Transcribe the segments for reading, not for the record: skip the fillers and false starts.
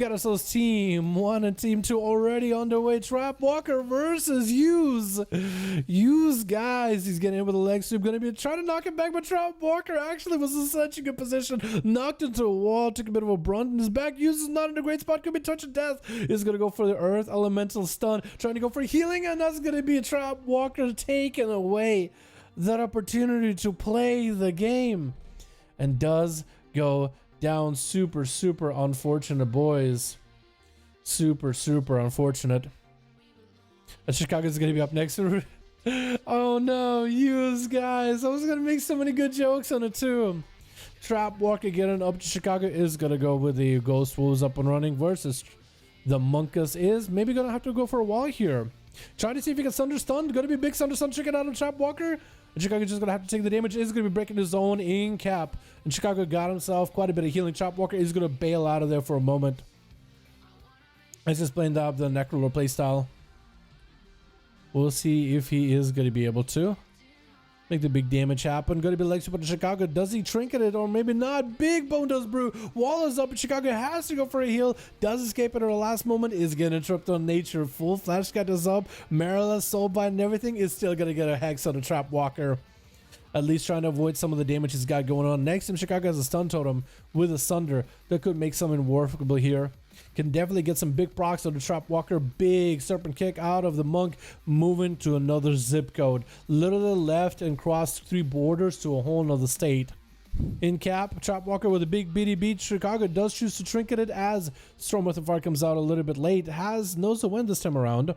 got ourselves team 1 and team 2 already underway. Trap Walker versus Use guys. He's getting in with a leg sweep. Going to be trying to knock him back, but Trap Walker actually was in such a good position. Knocked into a wall, took a bit of a brunt in his back. Use is not in a great spot. Could be touch of death. Is going to go for the earth elemental stun. Trying to go for healing, and that's going to be a Trap Walker taking away that opportunity to play the game. And does go down. Super unfortunate, boys. Super unfortunate. And Chicago's gonna be up next. Oh no, Use guys. I was gonna make so many good jokes on it too. Trap Walker getting up to Chicago is gonna go with the Ghost Wolves up and running versus the Monkus is maybe gonna have to go for a wall here. Trying to see if he can Sunder Stun. Gonna be big Sunder Stun chicken out of Trap Walker. And Chicago just gonna have to take the damage. Is gonna be breaking his own in cap. And Chicago got himself quite a bit of healing. Trap Walker is gonna bail out of there for a moment. Let's just blend up the Necrolord playstyle. We'll see if he is gonna be able to make the big damage happen. Gonna be leg super to Chicago. Does he trinket it or maybe not? Big Bone does brew. Wall is up and Chicago has to go for a heal. Does escape at her last moment. Is getting trapped on nature. Full flash cut is up. Marilla, Soulbind and everything is still gonna get a hex on the Trap Walker. At least trying to avoid some of the damage he's got going on. Next time Chicago has a stun totem with a Sunder that could make something workable here. Can definitely get some big procs on the Trap Walker. Big serpent kick out of the monk, moving to another zip code. Literally left and crossed 3 borders to a whole nother state. In cap, Trap Walker with a big beady beat. Chicago does choose to trinket it as Storm with the Fire comes out a little bit late. Knows the win this time around.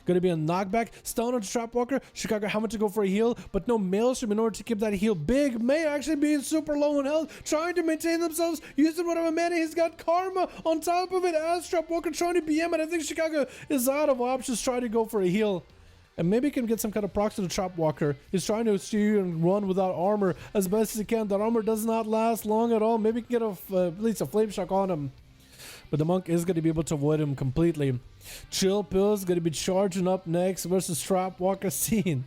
Going to be a knockback. Stun on Trap Walker. Chicago having to go for a heal, but no Maelstrom in order to keep that heal. Big May actually being super low in health, trying to maintain themselves, using whatever mana. He's got Karma on top of it as Trap Walker trying to BM, and I think Chicago is out of options trying to go for a heal. And maybe he can get some kind of procs to the Trap Walker. He's trying to steer and run without armor as best as he can. That armor does not last long at all. Maybe he can get at least a flame shock on him. But the monk is going to be able to avoid him completely. Chill Pills going to be charging up next versus Trap Walker scene.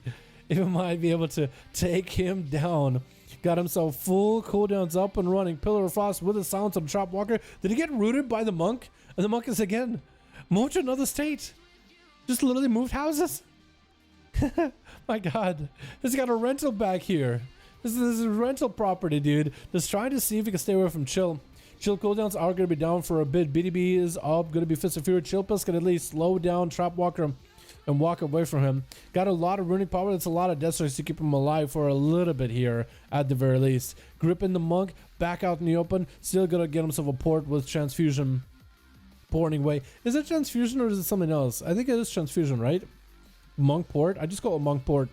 If he might be able to take him down. Got himself full cooldowns up and running. Pillar of Frost with a silence on Trap Walker. Did he get rooted by the monk? And the monk is again moved to another state. Just literally moved houses. My god, he's got a rental back here. This is a rental property, dude. Just trying to see if he can stay away from Chill. Chill cooldowns are going to be down for a bit. BDB is up, going to be Fist of Fury. Chill Pills can at least slow down Trap Walker and walk away from him. Got a lot of runic power. That's a lot of death strikes to keep him alive for a little bit here at the very least. Gripping the monk back out in the open. Still going to get himself a port with Transfusion porting away. Is it Transfusion or is it something else? I think it is Transfusion, right? Monk port. I just call it monk port.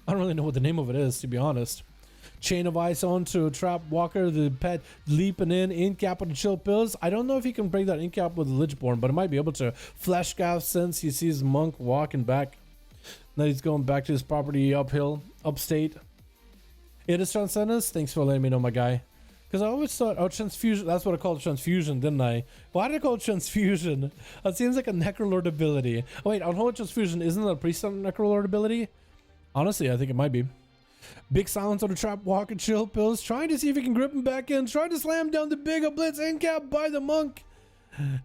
I don't really know what the name of it is, to be honest. Chain of Ice onto Trap Walker, the pet leaping in cap on the Chill Pills. I don't know if he can break that in cap with the Lichborn, but it might be able to. Flash Gaff since he sees Monk walking back. Now he's going back to his property uphill, upstate. It is Transcendence. Thanks for letting me know, my guy. Because I always thought, oh, Transfusion, that's what I called Transfusion, didn't I? Why did I call it Transfusion? That seems like a Necrolord ability. Oh, wait, on Holy Transfusion, isn't that a priest Necrolord ability? Honestly, I think it might be. Big silence on the Trap Walker, Chill Pills, trying to see if he can grip him back in, trying to slam down the big blitz in cap by the monk.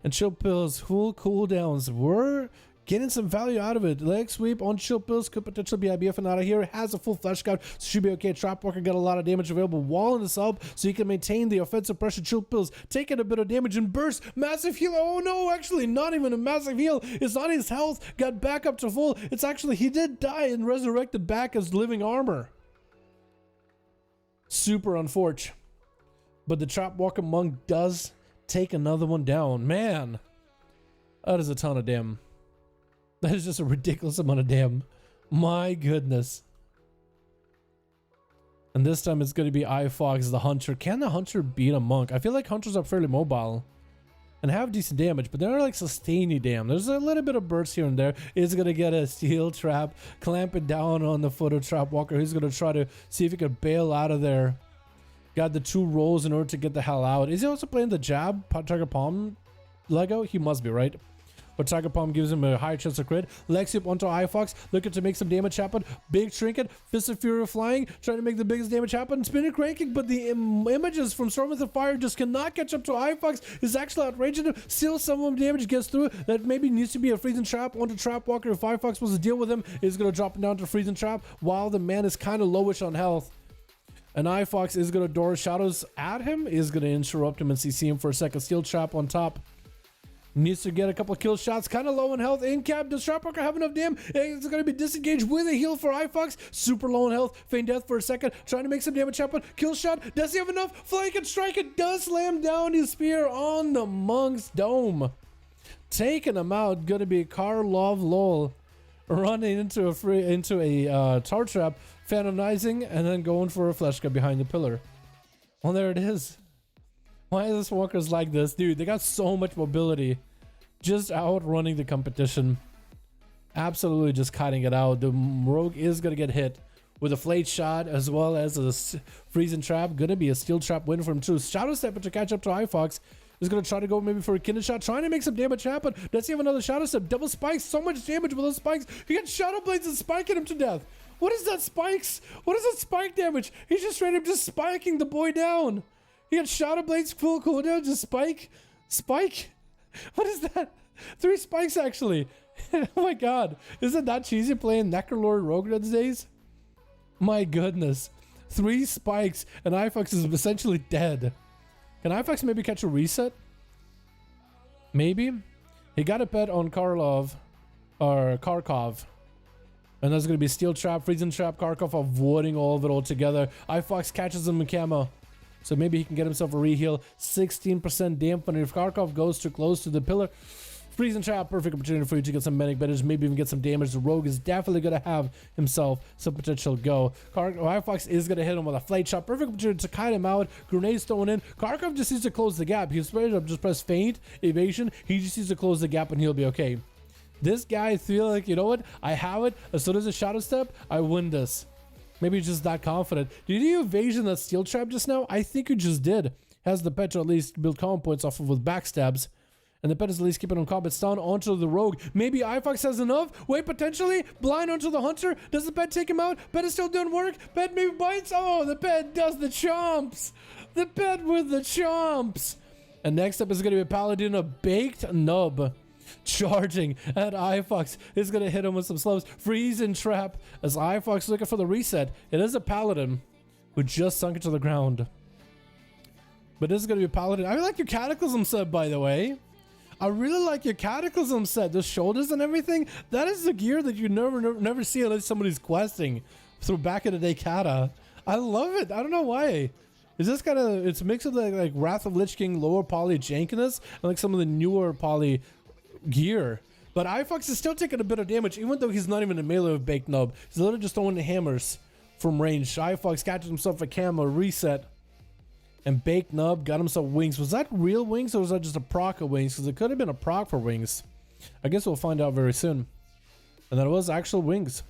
And Chill Pills, full cooldowns. We're getting some value out of it. Leg sweep on Chill Pills could potentially be IBFing out of here. Has a full flash scout, so should be okay. Trap Walker got a lot of damage available. Wall in this up so he can maintain the offensive pressure. Chill Pills taking a bit of damage and burst. Massive heal. Oh no, actually not even a massive heal. It's not his health. Got back up to full. It's actually, he did die and resurrected back as living armor. Super unfortunate. But the Trap Walker monk does take another one down. Man, that is a ton of damn. That is just a ridiculous amount of damn. My goodness. And this time it's going to be iFox, the Hunter. Can the Hunter beat a monk? I feel like Hunters are fairly mobile and have decent damage, but they're like sustainy damn. There's a little bit of burst here and there. Is going to get a steel trap, clamp it down on the foot of Trap Walker. He's going to try to see if he could bail out of there. Got the 2 rolls in order to get the hell out. Is he also playing the jab, Tiger Palm Lego? He must be, right? but Tiger Palm gives him a higher chance of crit. Leg sweep onto iFox, looking to make some damage happen. Big trinket, Fist of Fury flying, trying to make the biggest damage happen. Spinning cranking, but the images from Storm with the Fire just cannot catch up to iFox. Is actually outraging him. Still some of the damage gets through. That maybe needs to be a freezing trap onto Trap Walker. If iFox was to deal with him, is going to drop him down to freezing trap while the man is kind of lowish on health. And iFox is going to door shadows at him, is going to interrupt him and CC him for a second. Steel trap on top. Needs to get a couple kill shots, kind of low in health. In cap, does Trap Walker have enough damage? It's going to be disengaged with a heal for iFox. Super low in health, feign death for a second, trying to make some damage happen. Kill shot, does he have enough? Flank and strike, it does slam down his spear on the monk's dome. Taking him out, going to be Karlov Lol running into a tar trap, phantomizing, and then going for a flesh cut behind the pillar. Well, there it is. Why is this walkers like this? Dude, they got so much mobility. Just outrunning the competition. Absolutely just cutting it out. The rogue is going to get hit with a flayed shot as well as a freezing trap. Going to be a steel trap win for him too. Shadow Step to catch up to iFox. Is going to try to go maybe for a kindred shot, trying to make some damage happen. Does he have another Shadow Step? Double spikes. So much damage with those spikes. He got Shadow Blades and spiking him to death. What is that spikes? What is that spike damage? He's just straight up just spiking the boy down. He got Shadow Blades full cooldown, just spike. What is that? 3 spikes actually. Oh my god. Isn't that cheesy playing Necrolord Rogue these days? My goodness. 3 spikes and iFox is essentially dead. Can iFox maybe catch a reset? Maybe. He got a pet on Karlov or Kharkov. And that's going to be Steel Trap, Freezing Trap, Kharkov avoiding all of it altogether. iFox catches him in camo. So maybe he can get himself a reheal. 16% dampen. If Kharkov goes too close to the pillar, Freezing Trap, perfect opportunity for you to get some medic benefits, maybe even get some damage. The rogue is definitely going to have himself some potential go. iFox is going to hit him with a flight shot. Perfect opportunity to kite him out. Grenades thrown in. Kharkov just needs to close the gap. He's ready to just press feint, evasion. He just needs to close the gap and he'll be okay. This guy, I feel like, you know what? I have it. As soon as a Shadow Step, I win this. Maybe he's just that confident. Did you evasion that steel trap just now? I think you just did. Has the pet to at least build common points off of with backstabs. And the pet is at least keeping on combat stun onto the rogue. Maybe iFox has enough. Wait, potentially. Blind onto the hunter. Does the pet take him out? Pet is still doing work. Pet maybe bites. Oh, the pet does the chomps. The pet with the chomps. And next up is going to be Paladin, a baked nub. Charging at iFox is going to hit him with some slows. Freeze and trap as iFox looking for the reset. It is a Paladin who just sunk into the ground. But this is going to be a Paladin. I like your Cataclysm set, by the way. I really like your Cataclysm set. The shoulders and everything. That is the gear that you never see unless somebody's questing through back in the day Kata. I love it. I don't know why. Is this kind of, it's a mix of like Wrath of Lich King lower poly jankiness and like some of the newer poly gear. But iFox is still taking a bit of damage even though he's not even a melee with Baked Nub. He's literally just throwing the hammers from range. iFox catches himself a camo reset. And Baked Nub got himself wings. Was that real wings or was that just a proc of wings? Because it could have been a proc for wings. I guess we'll find out very soon. And that was actual wings.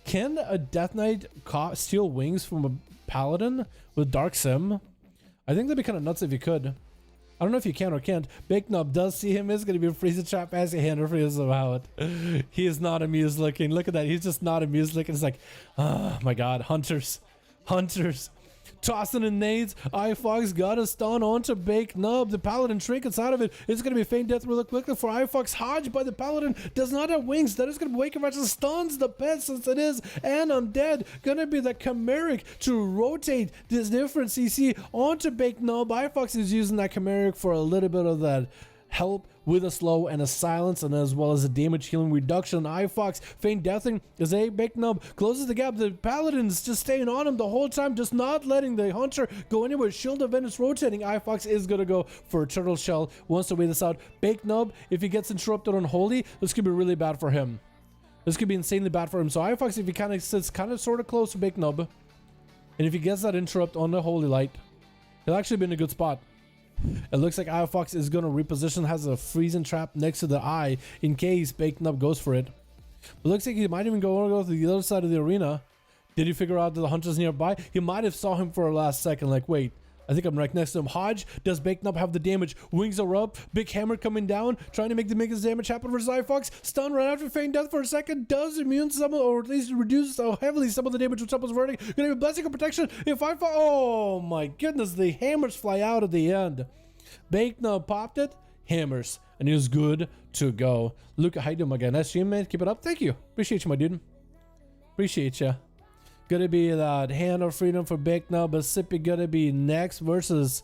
Can a Death Knight steal wings from a Paladin with Dark Sim? I think that'd be kind of nuts if you could. I don't know if you can or can't. Baked Nub does see him. Is going to be a freezing trap as he hand freezes him out. He is not amused looking. Look at that. He's just not amused looking. It's like, oh my god. Hunters. Hunters. Tossing in nades. iFox got a stun onto Baked Nub. The Paladin trinkets out of it. It's going to be feint death really quickly for iFox. Hodged by the Paladin. Does not have wings. That is going to wake him up. Stuns the pet since it is an undead. Going to be the Chimeric to rotate this different CC onto Baked Nub. iFox is using that Chimeric for a little bit of that help with a slow and a silence, and as well as a damage healing reduction. iFox feint deathing as a Baked Nub closes the gap. The Paladin's just staying on him the whole time, just not letting the Hunter go anywhere. Shield of Venus rotating. iFox is gonna go for a Turtle Shell. Wants to wait this out. Baked Nub, if he gets interrupted on Holy, this could be really bad for him. This could be insanely bad for him. So iFox, if he kind of sits kind of sort of close to Baked Nub, and if he gets that interrupt on the Holy Light, he'll actually be in a good spot. It looks like iFox is going to reposition, has a freezing trap next to the eye in case Baked Nub goes for it. But looks like he might even go to the other side of the arena. Did he figure out that the hunter's nearby? He might have saw him for a last second, like, wait, I think I'm right next to him. Hodge, does Bacon Up have the damage? Wings are up. Big hammer coming down. Trying to make the biggest damage happen for Zyfox. Stun right after feign death for a second. Does immune some, or at least reduce heavily some of the damage which was verdict. Gonna be a blessing of protection. If I fall, oh my goodness, the hammers fly out at the end. Bacon Up popped it. Hammers. And he was good to go. Luca, how you doing, my guy? Nice stream, man. Keep it up. Thank you. Appreciate you, my dude. Appreciate you. Gonna be that Hand of Freedom for Big Nub, but Sippy gonna be next versus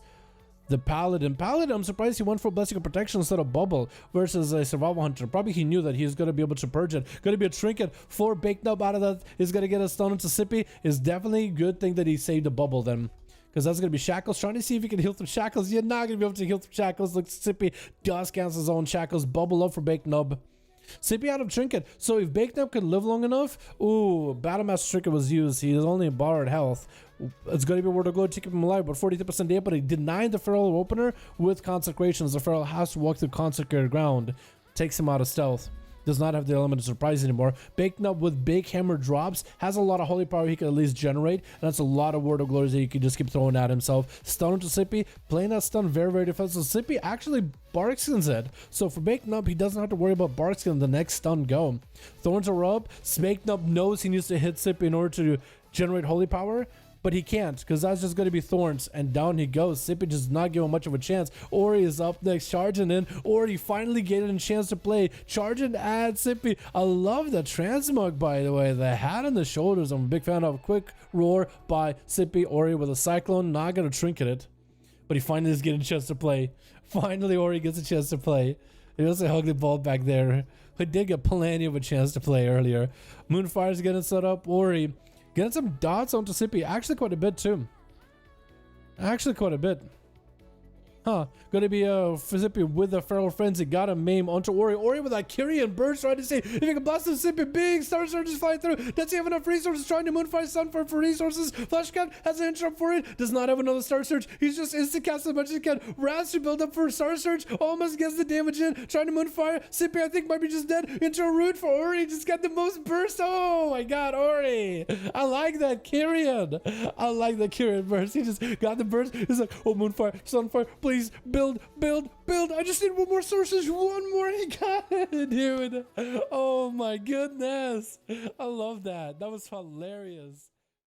the Paladin. Paladin, I'm surprised he went for Blessing of Protection instead of Bubble versus a Survival Hunter. Probably he knew that he was gonna be able to purge it. Gonna be a Trinket for Big Nub out of that. He's gonna get a stun into Sippy. Is definitely a good thing that he saved the Bubble then. Because that's going to be Shackles. Trying to see if he can heal through Shackles. You're not going to be able to heal through Shackles. Look, Sippy does cancel his own Shackles. Bubble up for Bake Nub. Sippy out of Trinket. So if Bake Nub can live long enough, ooh, Battle Master Trinket was used. He is only borrowed health. It's going to be where to go to keep him alive, but 43% damage. But he denied the Feral opener with Consecrations. The Feral has to walk through consecrated ground. Takes him out of stealth. Does not have the element of surprise anymore. Bacon Up with big hammer drops. Has a lot of holy power he can at least generate. And that's a lot of Word of Glories that he can just keep throwing at himself. Stun to Sippy. Playing that stun very, very defensive. Sippy actually Barkskin's it. So for Bacon Up, he doesn't have to worry about Barkskin the next stun go. Thorns are up. Bacon Up knows he needs to hit Sippy in order to generate holy power. But he can't, because that's just going to be Thorns, and down he goes. Sippy does not give him much of a chance. Ori is up next, charging in. Ori finally getting a chance to play. Charging at Sippy. I love the transmog, by the way. The hat on the shoulders, I'm a big fan of. Quick roar by Sippy. Ori with a Cyclone, not going to trinket it. But he finally is getting a chance to play. Finally, Ori gets a chance to play. He also hugged the ball back there. He did get plenty of a chance to play earlier. Moonfire's getting set up. Ori getting some dots onto Sippy. Actually quite a bit too. Actually quite a bit. Huh. Gonna be Sippy with the Feral Frenzy. Got a meme onto Ori. Ori with that Kyrian burst trying to see if he can blast him. Sippy big. Star Surges flying through. Does he have enough resources? Trying to Moonfire Sunfire for resources. Flashcat has an interrupt for it. Does not have another Star Surge. He's just instant cast as much as he can. Raz to build up for a Star Surge. Almost gets the damage in. Trying to Moonfire. Sippy I think might be just dead. Into a root for Ori. Just got the most burst. Oh my god, Ori. I like that Kyrian. I like the Kyrian burst. He just got the burst. He's like, oh Moonfire, Sunfire, please. Build. I just need one more sources. One more. He got it, dude. Oh my goodness. I love that. That was hilarious.